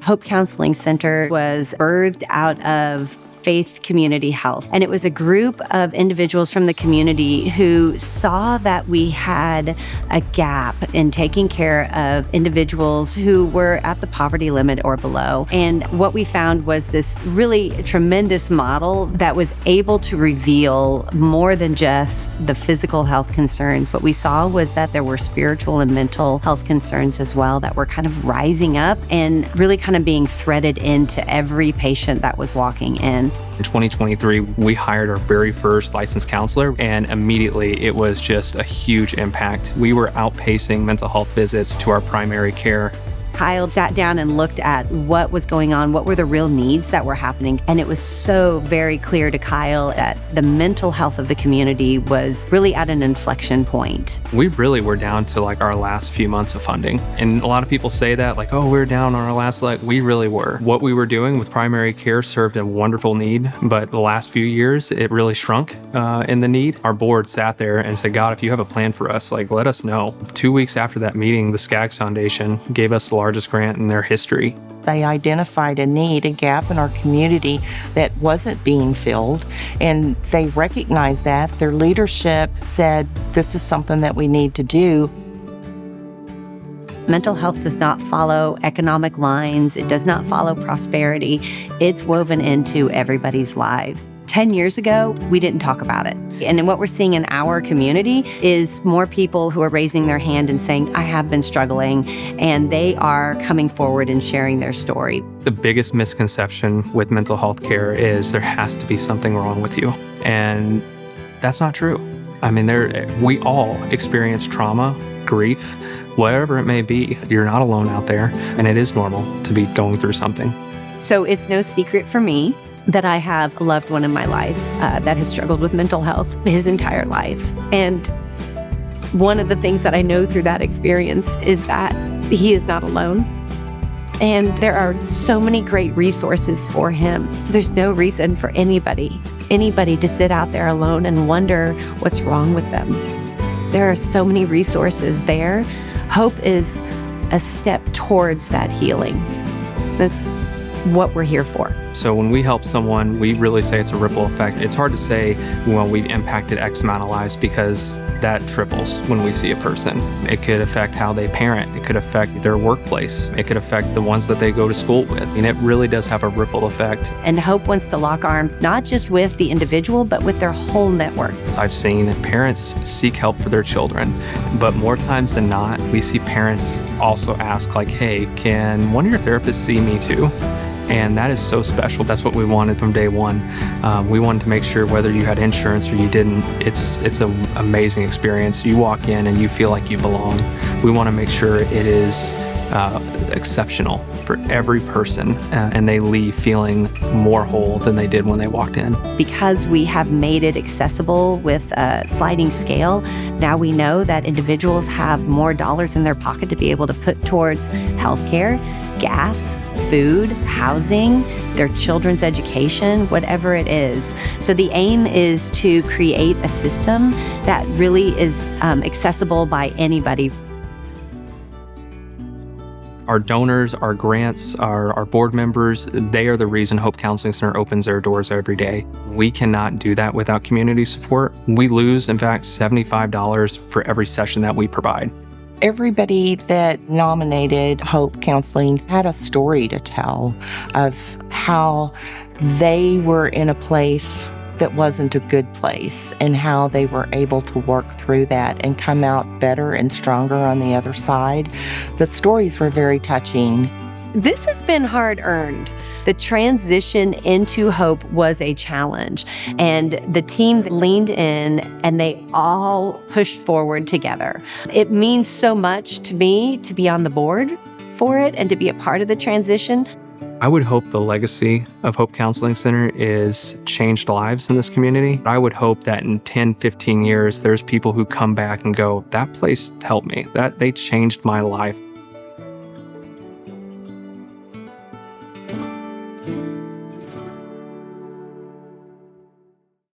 Hope Counseling Center was birthed out of Faith Community Health. And it was a group of individuals from the community who saw that we had a gap in taking care of individuals who were at the poverty limit or below. And what we found was this really tremendous model that was able to reveal more than just the physical health concerns. What we saw was that there were spiritual and mental health concerns as well that were kind of rising up and really kind of being threaded into every patient that was walking in. In 2023, we hired our very first licensed counselor, and immediately it was just a huge impact. We were outpacing mental health visits to our primary care. Kyle sat down and looked at what was going on, what were the real needs that were happening. And it was so very clear to Kyle that the mental health of the community was really at an inflection point. We really were down to like our last few months of funding. And a lot of people say that like, oh, we're down on our last leg. We really were. What we were doing with primary care served a wonderful need, but the last few years, it really shrunk in the need. Our board sat there and said, God, if you have a plan for us, like let us know. 2 weeks after that meeting, the Skaggs Foundation gave us the largest grant in their history. They identified a need, a gap in our community that wasn't being filled, and they recognized that. Their leadership said, this is something that we need to do. Mental health does not follow economic lines. It does not follow prosperity. It's woven into everybody's lives. 10 years ago, we didn't talk about it. And what we're seeing in our community is more people who are raising their hand and saying, I have been struggling, and they are coming forward and sharing their story. The biggest misconception with mental health care is there has to be something wrong with you. And that's not true. I mean, we all experience trauma, grief, whatever it may be. You're not alone out there, and it is normal to be going through something. So it's no secret for me that I have a loved one in my life that has struggled with mental health his entire life. And one of the things that I know through that experience is that he is not alone. And there are so many great resources for him. So there's no reason for anybody to sit out there alone and wonder what's wrong with them. There are so many resources there. Hope is a step towards that healing. That's what we're here for. So when we help someone, we really say it's a ripple effect. It's hard to say, well, we've impacted X amount of lives because that triples when we see a person. It could affect how they parent. It could affect their workplace. It could affect the ones that they go to school with. And it really does have a ripple effect. And Hope wants to lock arms, not just with the individual, but with their whole network. I've seen parents seek help for their children, but more times than not, we see parents also ask like, hey, can one of your therapists see me too? And that is so special. That's what we wanted from day one. We wanted to make sure whether you had insurance or you didn't, it's an amazing experience. You walk in and you feel like you belong. We want to make sure it is exceptional for every person, and they leave feeling more whole than they did when they walked in. Because we have made it accessible with a sliding scale, now we know that individuals have more dollars in their pocket to be able to put towards healthcare, gas, food, housing, their children's education, whatever it is. So the aim is to create a system that really is accessible by anybody. Our donors, our grants, our board members, they are the reason Hope Counseling Center opens their doors every day. We cannot do that without community support. We lose, in fact, $75 for every session that we provide. Everybody that nominated Hope Counseling had a story to tell of how they were in a place that wasn't a good place and how they were able to work through that and come out better and stronger on the other side. The stories were very touching. This has been hard-earned. The transition into Hope was a challenge, and the team leaned in and they all pushed forward together. It means so much to me to be on the board for it and to be a part of the transition. I would hope the legacy of Hope Counseling Center is changed lives in this community. I would hope that in 10, 15 years, there's people who come back and go, that place helped me, that they changed my life.